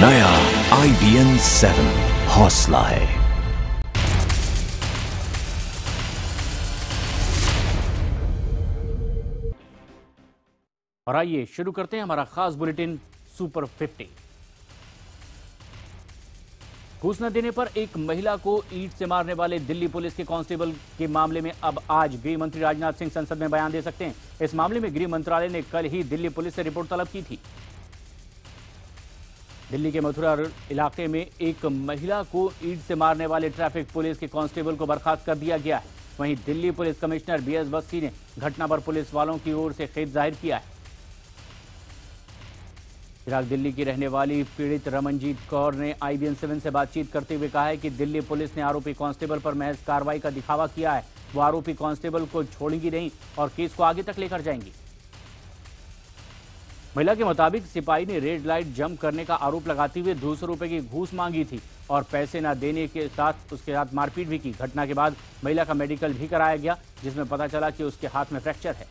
नया IBN 7 हौसला है। और आइए शुरू करते हैं हमारा खास बुलेटिन सुपर 50। घूस न देने पर एक महिला को ईंट से मारने वाले दिल्ली पुलिस के कांस्टेबल के मामले में अब आज गृह मंत्री राजनाथ सिंह संसद में बयान दे सकते हैं। इस मामले में गृह मंत्रालय ने कल ही दिल्ली पुलिस से रिपोर्ट तलब की थी। दिल्ली के मथुरा इलाके में एक महिला को ईंट से मारने वाले ट्रैफिक पुलिस के कांस्टेबल को बर्खास्त कर दिया गया है। वहीं Delhi police commissioner BS Bassi ने घटना पर पुलिस वालों की ओर से खेद जाहिर किया है। फिलहाल दिल्ली की रहने वाली पीड़ित रमनजीत कौर ने IBN 7 से बातचीत करते हुए कहा है कि दिल्ली पुलिस ने आरोपी कांस्टेबल पर महज कार्रवाई का दिखावा किया है। वो आरोपी कांस्टेबल को छोड़ेंगी नहीं और केस को आगे तक लेकर जाएंगी। महिला के मुताबिक सिपाही ने रेड लाइट जंप करने का आरोप लगाते हुए 200 रुपए की घूस मांगी थी और पैसे न देने के साथ उसके साथ मारपीट भी की। घटना के बाद महिला का मेडिकल भी कराया गया, जिसमें पता चला कि उसके हाथ में फ्रैक्चर है।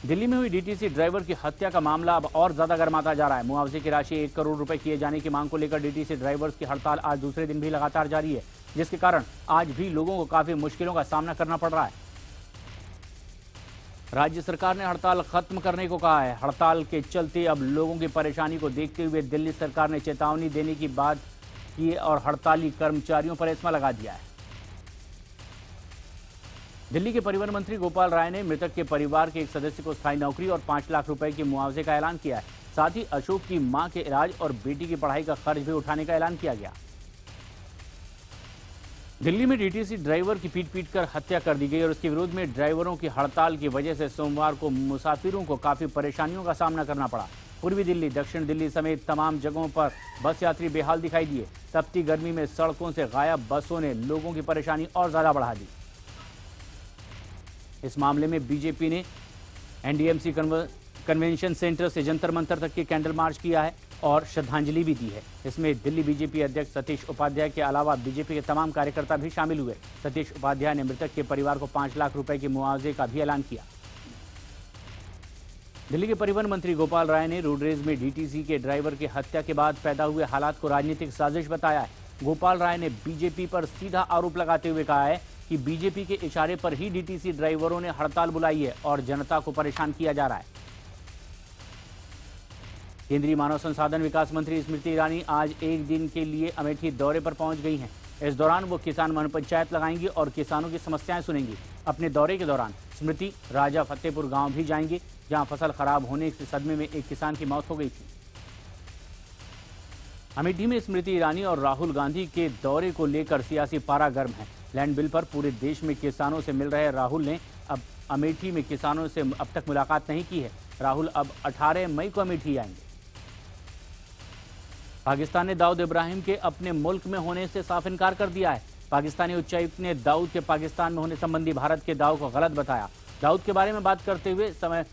दिल्ली में हुई DTC ड्राइवर की हत्या का मामला अब और ज्यादा गर्माता जा रहा है। मुआवजे की राशि 1 करोड़ रुपए किए जाने की मांग को लेकर DTC ड्राइवर्स की हड़ताल आज दूसरे दिन भी लगातार जारी है, जिसके कारण आज भी लोगों को काफी मुश्किलों का सामना करना पड़ रहा है। राज्य सरकार ने हड़ताल खत्म करने को कहा है। हड़ताल के चलते अब लोगों की परेशानी को देखते हुए दिल्ली सरकार ने चेतावनी देने की बात की और हड़ताली कर्मचारियों पर एस्मा लगा दिया है। दिल्ली के परिवहन मंत्री गोपाल राय ने मृतक के परिवार के एक सदस्य को स्थायी नौकरी और 5 लाख रुपए के मुआवजे का ऐलान किया है। साथ ही अशोक की मां के इलाज और बेटी की पढ़ाई का खर्च भी उठाने का ऐलान किया गया। दिल्ली में DTC ड्राइवर की पीट कर हत्या कर दी गई और उसके विरोध में ड्राइवरों की हड़ताल की वजह से सोमवार को मुसाफिरों को काफी परेशानियों का सामना करना पड़ा। पूर्वी दिल्ली, दक्षिण दिल्ली समेत तमाम जगहों पर बस यात्री बेहाल दिखाई दिए। तपती गर्मी में सड़कों से गायब बसों ने लोगों की परेशानी और ज्यादा बढ़ा दी। इस मामले में बीजेपी ने NDMC कन्वेंशन सेंटर से जंतर मंतर तक की कैंडल मार्च किया है और श्रद्धांजलि भी दी है। इसमें दिल्ली बीजेपी अध्यक्ष सतीश उपाध्याय के अलावा बीजेपी के तमाम कार्यकर्ता भी शामिल हुए। सतीश उपाध्याय ने मृतक के परिवार को 5 लाख रुपए के मुआवजे का भी ऐलान किया। दिल्ली के परिवहन मंत्री गोपाल राय ने रोडरेज में DTC के ड्राइवर की हत्या के बाद पैदा हुए हालात को राजनीतिक साजिश बताया है। गोपाल राय ने बीजेपी पर सीधा आरोप लगाते हुए कहा है कि बीजेपी के इशारे पर ही DTC ड्राइवरों ने हड़ताल बुलाई है और जनता को परेशान किया जा रहा है। केंद्रीय मानव संसाधन विकास मंत्री स्मृति ईरानी आज एक दिन के लिए अमेठी दौरे पर पहुंच गई हैं। इस दौरान वो किसान महापंचायत लगाएंगी और किसानों की समस्याएं सुनेंगी। अपने दौरे के दौरान स्मृति राजा फतेहपुर गांव भी जाएंगी, जहां फसल खराब होने से सदमे में एक किसान की मौत हो गई थी। अमेठी में स्मृति ईरानी और राहुल गांधी के दौरे को लेकर सियासी पारा गर्म है। लैंड बिल पर पूरे देश में किसानों से मिल रहे राहुल ने अब अमेठी में किसानों से अब तक मुलाकात नहीं की है। राहुल अब 18 मई को अमेठी आएंगे। पाकिस्तान ने दाऊद इब्राहिम के अपने मुल्क में होने से साफ इनकार कर दिया है। पाकिस्तानी उच्चायुक्त ने दाऊद के पाकिस्तान में होने संबंधी भारत के दाव को गलत बताया। दाऊद के बारे में बात करते हुए समय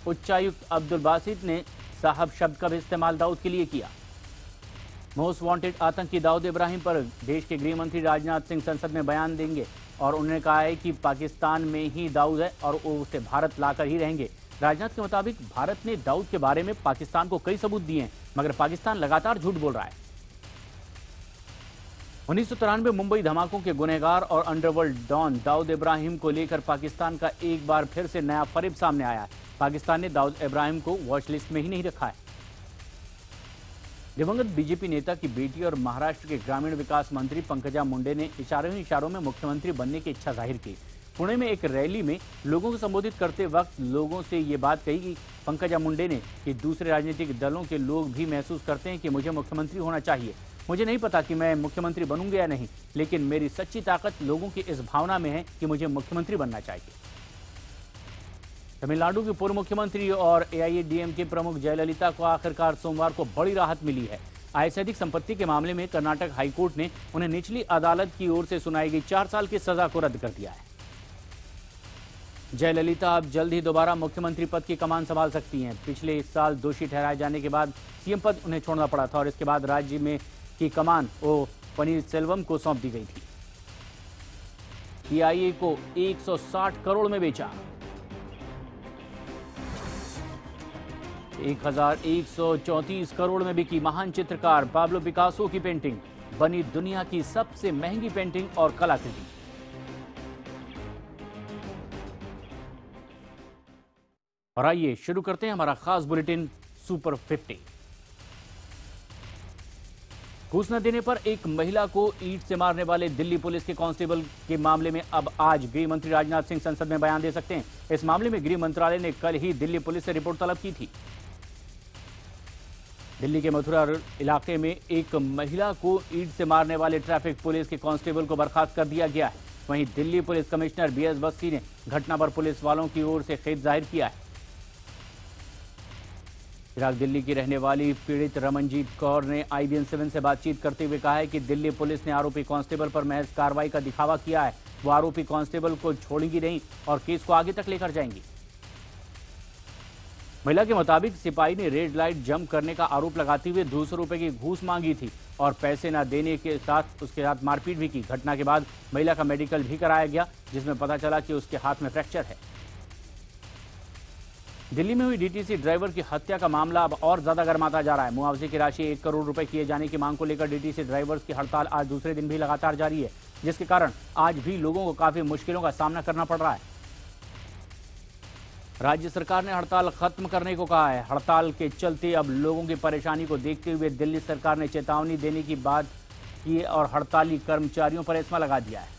उच्चायुक्त अब्दुल बासित ने साहब शब्द का भी इस्तेमाल दाऊद के लिए किया। मोस्ट वांटेड आतंकी दाऊद इब्राहिम पर देश के गृह मंत्री राजनाथ सिंह संसद में बयान देंगे और उन्होंने कहा है कि पाकिस्तान में ही दाऊद है और वो उसे भारत लाकर ही रहेंगे। राजनाथ के मुताबिक भारत ने दाऊद के बारे में पाकिस्तान को कई सबूत दिए हैं, मगर पाकिस्तान लगातार झूठ बोल रहा है। 1993 मुंबई धमाकों के गुनहगार और अंडरवर्ल्ड डॉन दाऊद इब्राहिम को लेकर पाकिस्तान का एक बार फिर से नया फरेब सामने आया है। पाकिस्तान ने दाऊद इब्राहिम को वॉच लिस्ट में ही नहीं रखा है। दिवंगत बीजेपी नेता की बेटी और महाराष्ट्र के ग्रामीण विकास मंत्री पंकजा मुंडे ने इशारों में मुख्यमंत्री बनने की इच्छा जाहिर की। पुणे में एक रैली में लोगों को संबोधित करते वक्त लोगों से ये बात कही कि पंकजा मुंडे ने कि दूसरे राजनीतिक दलों के लोग भी महसूस करते हैं कि मुझे मुख्यमंत्री होना चाहिए। मुझे नहीं पता कि मैं मुख्यमंत्री बनूंगा या नहीं, लेकिन मेरी सच्ची ताकत लोगों की इस भावना में है कि मुझे मुख्यमंत्री बनना चाहिए। तमिलनाडु की पूर्व मुख्यमंत्री और AIADMK प्रमुख जयललिता को आखिरकार सोमवार को बड़ी राहत मिली है। आय से अधिक संपत्ति के मामले में कर्नाटक हाईकोर्ट ने उन्हें निचली अदालत की ओर से सुनाई गई 4 साल की सजा को रद्द कर दिया है। जयललिता अब जल्द ही दोबारा मुख्यमंत्री पद की कमान संभाल सकती हैं। पिछले साल दोषी ठहराए जाने के बाद CM पद उन्हें छोड़ना पड़ा था और इसके बाद राज्य में की कमान पनीरसेल्वम को सौंप दी गई थी। CIA को 160 करोड़ में बेचा। 1134 करोड़ में बिकी महान चित्रकार पाब्लो पिकासो की पेंटिंग, बनी दुनिया की सबसे महंगी पेंटिंग और कलाकृति। और आइए शुरू करते हैं हमारा खास बुलेटिन सुपर 50। घूस न देने पर एक महिला को ईंट से मारने वाले दिल्ली पुलिस के कांस्टेबल के मामले में अब आज गृह मंत्री राजनाथ सिंह संसद में बयान दे सकते हैं। इस मामले में गृह मंत्रालय ने कल ही दिल्ली पुलिस से रिपोर्ट तलब की थी। दिल्ली के मथुरा इलाके में एक महिला को ईंट से मारने वाले ट्रैफिक पुलिस के कांस्टेबल को बर्खास्त कर दिया गया है। वहीं दिल्ली पुलिस कमिश्नर बीएस बस्सी ने घटना पर पुलिस वालों की ओर से खेद जाहिर किया है। इराक दिल्ली की रहने वाली पीड़ित रमनजीत कौर ने IBN 7 से बातचीत करते हुए कहा है कि दिल्ली पुलिस ने आरोपी कांस्टेबल पर महज कार्रवाई का दिखावा किया है। वो आरोपी कांस्टेबल को छोड़ेंगी नहीं और केस को आगे तक लेकर जाएंगी। महिला के मुताबिक सिपाही ने रेड लाइट जंप करने का आरोप लगाते हुए 200 रुपए की घूस मांगी थी और पैसे न देने के साथ उसके साथ मारपीट भी की। घटना के बाद महिला का मेडिकल भी कराया गया, जिसमें पता चला कि उसके हाथ में फ्रैक्चर है। दिल्ली में हुई DTC ड्राइवर की हत्या का मामला अब और ज्यादा गर्माता जा रहा है। मुआवजे की राशि 1 करोड़ रुपए किए जाने की मांग को लेकर DTC ड्राइवर्स की हड़ताल आज दूसरे दिन भी लगातार जारी है, जिसके कारण आज भी लोगों को काफी मुश्किलों का सामना करना पड़ रहा है। राज्य सरकार ने हड़ताल खत्म करने को कहा है। हड़ताल के चलते अब लोगों की परेशानी को देखते हुए दिल्ली सरकार ने चेतावनी देने की बात की और हड़ताली कर्मचारियों पर एस्मा लगा दिया है।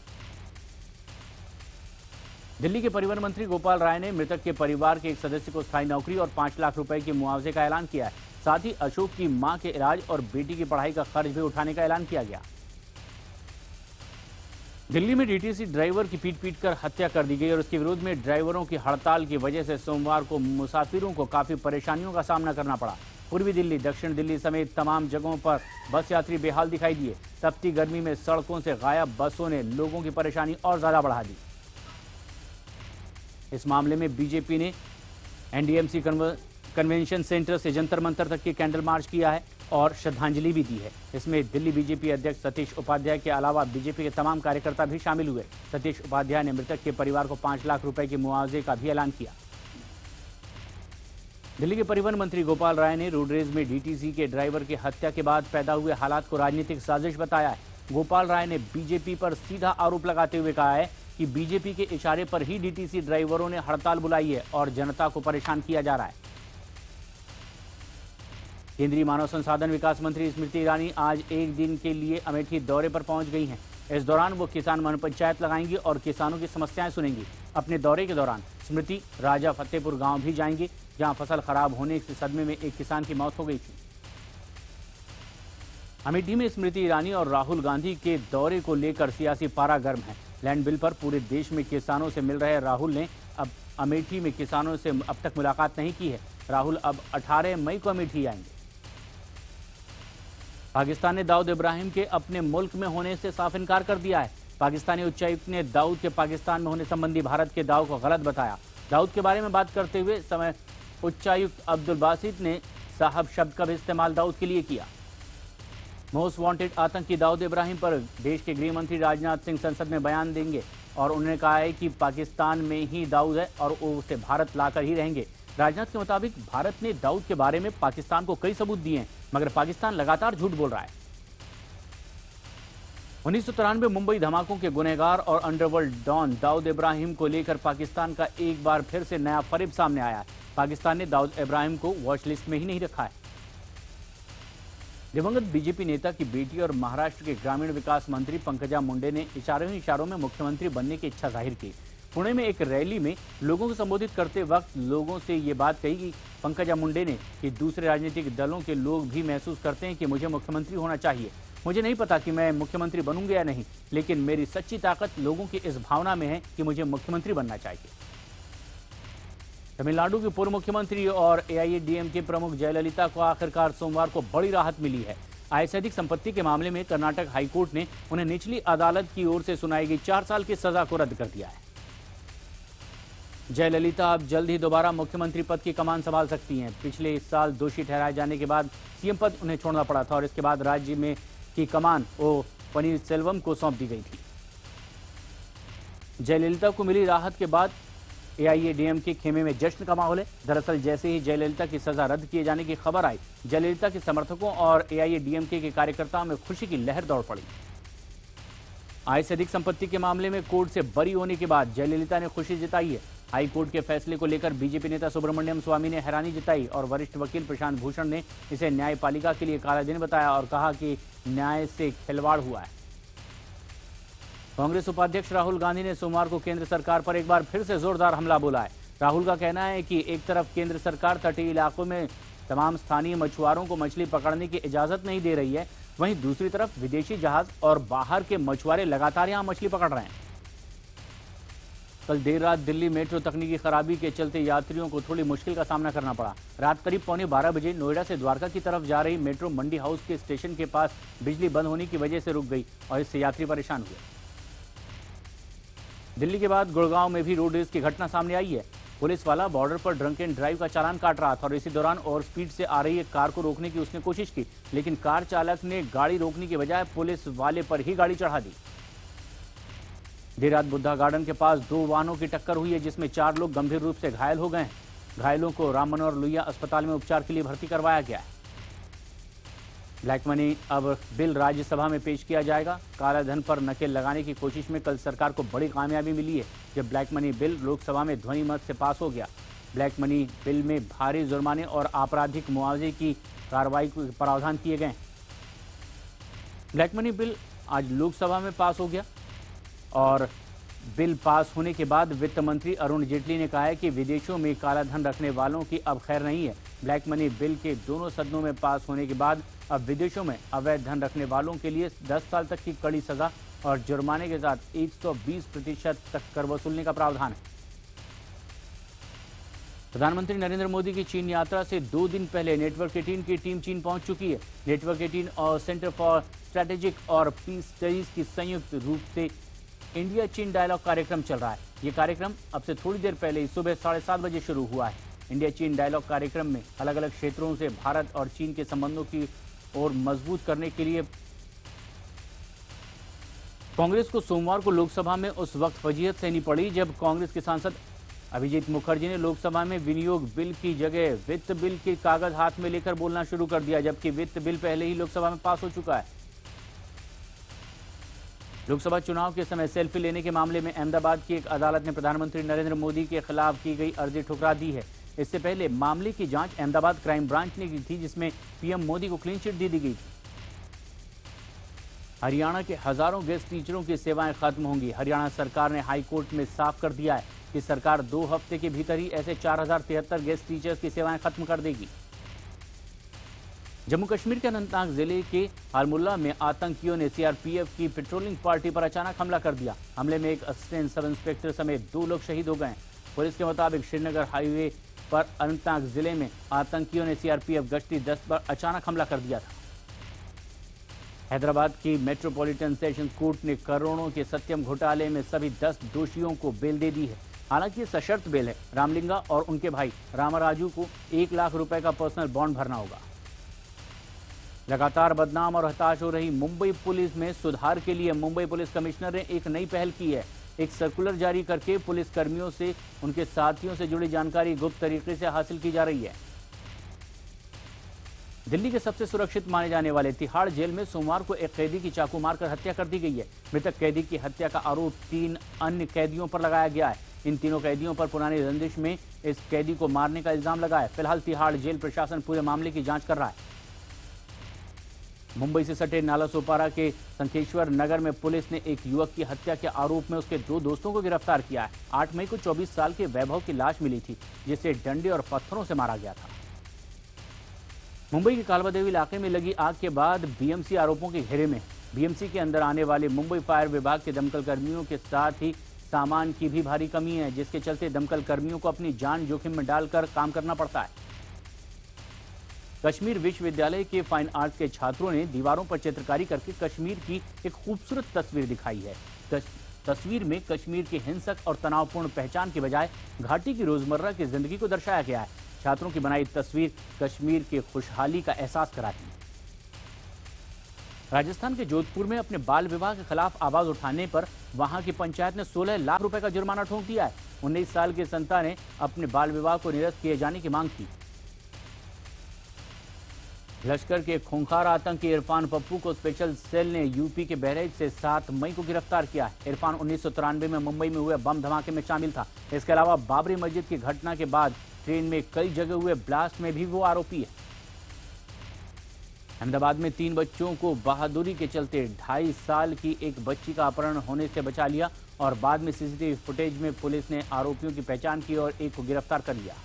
दिल्ली के परिवहन मंत्री गोपाल राय ने मृतक के परिवार के एक सदस्य को स्थायी नौकरी और 5 लाख रुपए के मुआवजे का ऐलान किया है। साथ ही अशोक की मां के इलाज और बेटी की पढ़ाई का खर्च भी उठाने का ऐलान किया गया। दिल्ली में DTC ड्राइवर की पीट कर हत्या कर दी गई और इसके विरोध में ड्राइवरों की हड़ताल की वजह से सोमवार को मुसाफिरों को काफी परेशानियों का सामना करना पड़ा। पूर्वी दिल्ली, दक्षिण दिल्ली समेत तमाम जगहों पर बस यात्री बेहाल दिखाई दिए। तपती गर्मी में सड़कों से गायब बसों ने लोगों की परेशानी और ज्यादा बढ़ा दी। इस मामले में बीजेपी ने NDMC कन्वेंशन सेंटर से जंतर मंतर तक की कैंडल मार्च किया है और श्रद्धांजलि भी दी है। इसमें दिल्ली बीजेपी अध्यक्ष सतीश उपाध्याय के अलावा बीजेपी के तमाम कार्यकर्ता भी शामिल हुए। सतीश उपाध्याय ने मृतक के परिवार को 5 लाख रुपए के मुआवजे का भी ऐलान किया। दिल्ली के परिवहन मंत्री गोपाल राय ने रोडरेज में DTC के ड्राइवर की हत्या के बाद पैदा हुए हालात को राजनीतिक साजिश बताया है। गोपाल राय ने बीजेपी पर सीधा आरोप लगाते हुए कहा है कि बीजेपी के इशारे पर ही DTC ड्राइवरों ने हड़ताल बुलाई है और जनता को परेशान किया जा रहा है। केंद्रीय मानव संसाधन विकास मंत्री स्मृति ईरानी आज एक दिन के लिए अमेठी दौरे पर पहुंच गई हैं। इस दौरान वो किसान मनोपंचायत लगाएंगी और किसानों की समस्याएं सुनेंगी। अपने दौरे के दौरान स्मृति राजा फतेहपुर गांव भी जाएंगी, जहां फसल खराब होने के सदमे में एक किसान की मौत हो गई थी। अमेठी में स्मृति ईरानी और राहुल गांधी के दौरे को लेकर सियासी पारा गर्म है। लैंड बिल पर पूरे देश में किसानों से मिल रहे राहुल ने अब अमेठी में किसानों से अब तक मुलाकात नहीं की है। राहुल अब 18 मई को अमेठी आएंगे। पाकिस्तान ने दाऊद इब्राहिम के अपने मुल्क में होने से साफ इनकार कर दिया है। पाकिस्तानी उच्चायुक्त ने दाऊद के पाकिस्तान में होने संबंधी भारत के दाव को गलत बताया। दाऊद के बारे में बात करते हुए समय उच्चायुक्त अब्दुल बासित ने साहब शब्द का भी इस्तेमाल दाऊद के लिए किया। मोस्ट वांटेड आतंकी दाऊद इब्राहिम पर देश के गृह मंत्री राजनाथ सिंह संसद में बयान देंगे और उन्होंने कहा है कि पाकिस्तान में ही दाऊद है और वो उसे भारत लाकर ही रहेंगे। राजनाथ के मुताबिक भारत ने दाऊद के बारे में पाकिस्तान को कई सबूत दिए हैं, मगर पाकिस्तान लगातार झूठ बोल रहा है। 1993 मुंबई धमाकों के गुनहगार और अंडरवर्ल्ड डॉन दाऊद इब्राहिम को लेकर पाकिस्तान का एक बार फिर से नया फरेब सामने आया है। पाकिस्तान ने दाऊद इब्राहिम को वॉच लिस्ट में ही नहीं रखा है। दिवंगत बीजेपी नेता की बेटी और महाराष्ट्र के ग्रामीण विकास मंत्री पंकजा मुंडे ने इशारों में मुख्यमंत्री बनने की इच्छा जाहिर की। पुणे में एक रैली में लोगों को संबोधित करते वक्त लोगों से ये बात कही कि पंकजा मुंडे ने कि दूसरे राजनीतिक दलों के लोग भी महसूस करते हैं कि मुझे मुख्यमंत्री होना चाहिए। मुझे नहीं पता कि मैं मुख्यमंत्री बनूंगा या नहीं, लेकिन मेरी सच्ची ताकत लोगों की इस भावना में है कि मुझे मुख्यमंत्री बनना चाहिए। तमिलनाडु की पूर्व मुख्यमंत्री और AIADMK प्रमुख जयललिता को आखिरकार सोमवार को बड़ी राहत मिली है। आय से अधिक संपत्ति के मामले में कर्नाटक हाईकोर्ट ने उन्हें निचली अदालत की ओर से सुनाई गई 4 साल की सजा को रद्द कर दिया है। जयललिता अब जल्द ही दोबारा मुख्यमंत्री पद की कमान संभाल सकती हैं। पिछले इस साल दोषी ठहराए जाने के बाद CM पद उन्हें छोड़ना पड़ा था और इसके बाद राज्य में की कमान पनीरसेल्वम को सौंप दी गई थी। जयललिता को मिली राहत के बाद एआईएडीएमके खेमे में जश्न का माहौल है। दरअसल जैसे ही जयललिता की सजा रद्द किए जाने की खबर आई, जयललिता के समर्थकों और एआईएडीएमके के कार्यकर्ताओं में खुशी की लहर दौड़ पड़ी। आय से अधिक संपत्ति के मामले में कोर्ट से बरी होने के बाद जयललिता ने खुशी जताई है। हाई कोर्ट के फैसले को लेकर बीजेपी नेता सुब्रमण्यम स्वामी ने हैरानी जताई और वरिष्ठ वकील प्रशांत भूषण ने इसे न्यायपालिका के लिए काला दिन बताया और कहा कि न्याय से खिलवाड़ हुआ है। कांग्रेस उपाध्यक्ष राहुल गांधी ने सोमवार को केंद्र सरकार पर एक बार फिर से जोरदार हमला बोला है। राहुल का कहना है कि एक तरफ केंद्र सरकार तटीय इलाकों में तमाम स्थानीय मछुआरों को मछली पकड़ने की इजाजत नहीं दे रही है, वहीं दूसरी तरफ विदेशी जहाज और बाहर के मछुआरे लगातार यहां मछली पकड़ रहे हैं। कल देर रात दिल्ली मेट्रो तकनीकी खराबी के चलते यात्रियों को थोड़ी मुश्किल का सामना करना पड़ा। रात करीब 11:15 बजे नोएडा से द्वारका की तरफ जा रही मेट्रो मंडी हाउस के स्टेशन के पास बिजली बंद होने की वजह से रुक गई और इससे यात्री परेशान हुए। दिल्ली के बाद गुड़गांव में भी रोड रेस की घटना सामने आई है। पुलिस वाला बॉर्डर पर ड्रंक एंड ड्राइव का चालान काट रहा था और इसी दौरान ओवर स्पीड से आ रही एक कार को रोकने की उसने कोशिश की, लेकिन कार चालक ने गाड़ी रोकने के बजाय पुलिस वाले पर ही गाड़ी चढ़ा दी। देर रात बुद्धा गार्डन के पास 2 वाहनों की टक्कर हुई है, जिसमें 4 लोग गंभीर रूप से घायल हो गए हैं। घायलों को राम मनोहर लोहिया अस्पताल में उपचार के लिए भर्ती करवाया गया है। ब्लैक मनी अब बिल राज्यसभा में पेश किया जाएगा। काला धन पर नकेल लगाने की कोशिश में कल सरकार को बड़ी कामयाबी मिली है, जब ब्लैक मनी बिल लोकसभा में ध्वनि मत से पास हो गया। ब्लैक मनी बिल में भारी जुर्माने और आपराधिक मुआवजे की कार्रवाई के प्रावधान किए गए। ब्लैक मनी बिल आज लोकसभा में पास हो गया और बिल पास होने के बाद वित्त मंत्री अरुण जेटली ने कहा है कि विदेशों में काला धन रखने वालों की अब खैर नहीं है। ब्लैक मनी बिल के दोनों सदनों में पास होने के बाद अब विदेशों में अवैध धन रखने वालों के लिए 10 साल तक की कड़ी सजा और जुर्माने के साथ 120% तक कर वसूलने का प्रावधान है। प्रधानमंत्री नरेंद्र मोदी की चीन यात्रा से 2 दिन पहले नेटवर्क 18 की टीम चीन पहुंच चुकी है। नेटवर्क 18 और सेंटर फॉर स्ट्रेटेजिक और पीस स्टडीज की संयुक्त रूप से इंडिया चीन डायलॉग कार्यक्रम चल रहा है। ये कार्यक्रम अब से थोड़ी देर पहले सुबह 7:30 बजे शुरू हुआ है। इंडिया चीन डायलॉग कार्यक्रम में अलग अलग क्षेत्रों से भारत और चीन के संबंधों की और मजबूत करने के लिए कांग्रेस को सोमवार को लोकसभा में उस वक्त फजीहत सहनी पड़ी जब कांग्रेस के सांसद अभिजीत मुखर्जी ने लोकसभा में विनियोग बिल की जगह वित्त बिल के कागज हाथ में लेकर बोलना शुरू कर दिया, जबकि वित्त बिल पहले ही लोकसभा में पास हो चुका है। लोकसभा चुनाव के समय सेल्फी लेने के मामले में अहमदाबाद की एक अदालत ने प्रधानमंत्री नरेंद्र मोदी के खिलाफ की गई अर्जी ठुकरा दी है। इससे पहले मामले की जांच अहमदाबाद क्राइम ब्रांच ने की थी, जिसमें पीएम मोदी को क्लीन चिट दे दी गई थी। हरियाणा के हजारों गेस्ट टीचरों की सेवाएं खत्म होंगी। हरियाणा सरकार ने हाई कोर्ट में साफ कर दिया है कि सरकार 2 हफ्ते के भीतर ही ऐसे 4073 गेस्ट टीचर्स की सेवाएं खत्म कर देगी। जम्मू कश्मीर के अनंतनाग जिले के हालमुल्ला में आतंकियों ने सीआरपीएफ की पेट्रोलिंग पार्टी पर अचानक हमला कर दिया। हमले में एक असिस्टेंट सब इंस्पेक्टर समेत 2 लोग शहीद हो गए। पुलिस के मुताबिक श्रीनगर हाईवे पर अनंतनाग जिले में आतंकियों ने सीआरपीएफ गश्ती दस्त पर अचानक हमला कर दिया था। हैदराबाद की मेट्रोपॉलिटन सेशन कोर्ट ने करोड़ों के सत्यम घोटाले में सभी 10 दोषियों को बेल दे दी है। हालांकि ये सशर्त बेल है। रामलिंगा और उनके भाई रामाराजू को 1 लाख रुपए का पर्सनल बॉन्ड भरना होगा। लगातार बदनाम और हताश हो रही मुंबई पुलिस में सुधार के लिए मुंबई पुलिस कमिश्नर ने एक नई पहल की है। एक सर्कुलर जारी करके पुलिस कर्मियों से उनके साथियों से जुड़ी जानकारी गुप्त तरीके से हासिल की जा रही है। दिल्ली के सबसे सुरक्षित माने जाने वाले तिहाड़ जेल में सोमवार को एक कैदी की चाकू मारकर हत्या कर दी गई है। मृतक कैदी की हत्या का आरोप 3 अन्य कैदियों पर लगाया गया है। इन तीनों कैदियों पर पुरानी रंजिश में इस कैदी को मारने का इल्जाम लगा है। फिलहाल तिहाड़ जेल प्रशासन पूरे मामले की जांच कर रहा है। मुंबई से सटे नालासोपारा के संकेश्वर नगर में पुलिस ने एक युवक की हत्या के आरोप में उसके 2 दोस्तों को गिरफ्तार किया है। 8 मई को 24 साल के वैभव की लाश मिली थी, जिसे डंडे और पत्थरों से मारा गया था। मुंबई के कालबादेवी इलाके में लगी आग के बाद बीएमसी आरोपों के घेरे में। बीएमसी के अंदर आने वाले मुंबई फायर विभाग के दमकल कर्मियों के साथ ही सामान की भी भारी कमी है, जिसके चलते दमकल कर्मियों को अपनी जान जोखिम में डालकर काम करना पड़ता है। कश्मीर विश्वविद्यालय के फाइन आर्ट्स के छात्रों ने दीवारों पर चित्रकारी करके कश्मीर की एक खूबसूरत तस्वीर दिखाई है। तस्वीर में कश्मीर की हिंसक और तनावपूर्ण पहचान के बजाय घाटी की रोजमर्रा की जिंदगी को दर्शाया गया है। छात्रों की बनाई तस्वीर कश्मीर की खुशहाली का एहसास कराती है। राजस्थान के जोधपुर में अपने बाल विवाह के खिलाफ आवाज उठाने पर वहां की पंचायत ने 16 लाख रुपए का जुर्माना ठोक दिया है। 19 साल की संता ने अपने बाल विवाह को निरस्त किए जाने की मांग की। लश्कर के खूंखार आतंकी इरफान पप्पू को स्पेशल सेल ने यूपी के बहराइच से 7 मई को गिरफ्तार किया है। इरफान 1993 में मुंबई में हुए बम धमाके में शामिल था। इसके अलावा बाबरी मस्जिद की घटना के बाद ट्रेन में कई जगह हुए ब्लास्ट में भी वो आरोपी है। अहमदाबाद में 3 बच्चों को बहादुरी के चलते 2.5 साल की एक बच्ची का अपहरण होने से बचा लिया और बाद में सीसीटीवी फुटेज में पुलिस ने आरोपियों की पहचान की और एक को गिरफ्तार कर लिया।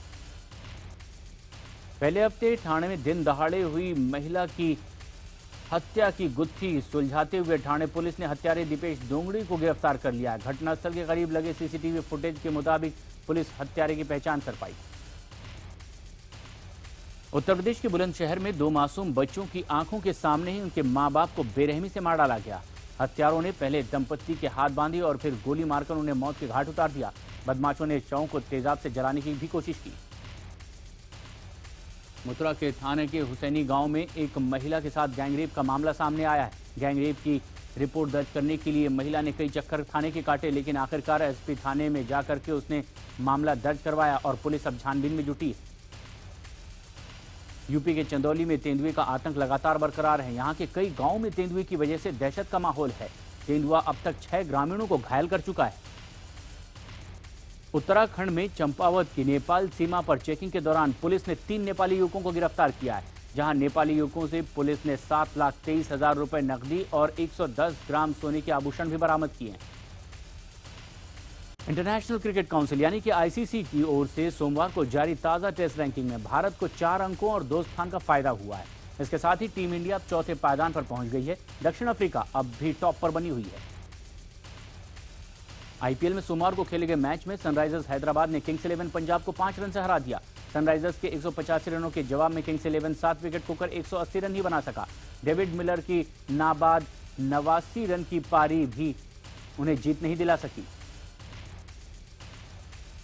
पहले हफ्ते ठाणे में दिन दहाड़े हुई महिला की हत्या की गुत्थी सुलझाते हुए ठाणे पुलिस ने हत्यारे दीपेश डोंगड़ी को गिरफ्तार कर लिया। घटनास्थल के करीब लगे सीसीटीवी फुटेज के मुताबिक पुलिस हत्यारे की पहचान कर पाई। उत्तर प्रदेश के बुलंदशहर में 2 मासूम बच्चों की आंखों के सामने ही उनके मां बाप को बेरहमी से मार डाला गया। हत्यारों ने पहले दंपत्ति के हाथ बांधे और फिर गोली मारकर उन्हें मौत के घाट उतार दिया। बदमाशों ने शवों को तेजाब से जलाने की भी कोशिश की। मथुरा के थाने के हुसैनी गांव में एक महिला के साथ गैंगरेप का मामला सामने आया है। गैंगरेप की रिपोर्ट दर्ज करने के लिए महिला ने कई चक्कर थाने के काटे, लेकिन आखिरकार एसपी थाने में जाकर के उसने मामला दर्ज करवाया और पुलिस अब छानबीन में जुटी है। यूपी के चंदौली में तेंदुए का आतंक लगातार बरकरार है। यहाँ के कई गांवों में तेंदुए की वजह से दहशत का माहौल है। तेंदुआ अब तक 6 ग्रामीणों को घायल कर चुका है। उत्तराखंड में चंपावत की नेपाल सीमा पर चेकिंग के दौरान पुलिस ने 3 नेपाली युवकों को गिरफ्तार किया है। जहां नेपाली युवकों से पुलिस ने 7,23,000 रुपए नकदी और 110 ग्राम सोने के आभूषण भी बरामद किए हैं। इंटरनेशनल क्रिकेट काउंसिल यानी कि आईसीसी की ओर से सोमवार को जारी ताजा टेस्ट रैंकिंग में भारत को 4 अंकों और 2 स्थान का फायदा हुआ है। इसके साथ ही टीम इंडिया अब चौथे पायदान पर पहुंच गई है। दक्षिण अफ्रीका अब भी टॉप पर बनी हुई है। आईपीएल में सोमवार को खेले गए मैच में सनराइजर्स हैदराबाद ने किंग्स 11 पंजाब को 5 रन से हरा दिया। सनराइजर्स के 185 रनों के जवाब में किंग्स 11 7 विकेट खोकर 180 रन ही बना सका। डेविड मिलर की नाबाद 89 रन की पारी भी उन्हें जीत नहीं दिला सकी।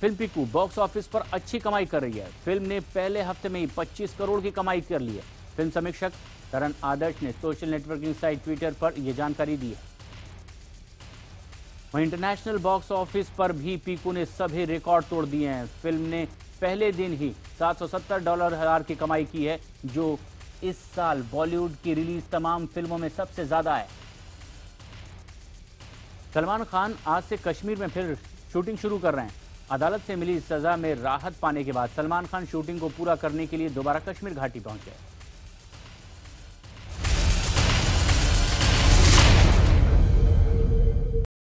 फिल्म पीकू बॉक्स ऑफिस पर अच्छी कमाई कर रही है। फिल्म ने पहले हफ्ते में ही 25 करोड़ की कमाई कर ली है। फिल्म समीक्षक तरण आदर्श ने सोशल नेटवर्किंग साइट ट्विटर पर यह जानकारी दी है। वहीं इंटरनेशनल बॉक्स ऑफिस पर भी पीकू ने सभी रिकॉर्ड तोड़ दिए हैं। फिल्म ने पहले दिन ही $770 की कमाई की है, जो इस साल बॉलीवुड की रिलीज तमाम फिल्मों में सबसे ज्यादा है। सलमान खान आज से कश्मीर में फिर शूटिंग शुरू कर रहे हैं। अदालत से मिली सजा में राहत पाने के बाद सलमान खान शूटिंग को पूरा करने के लिए दोबारा कश्मीर घाटी पहुंचे।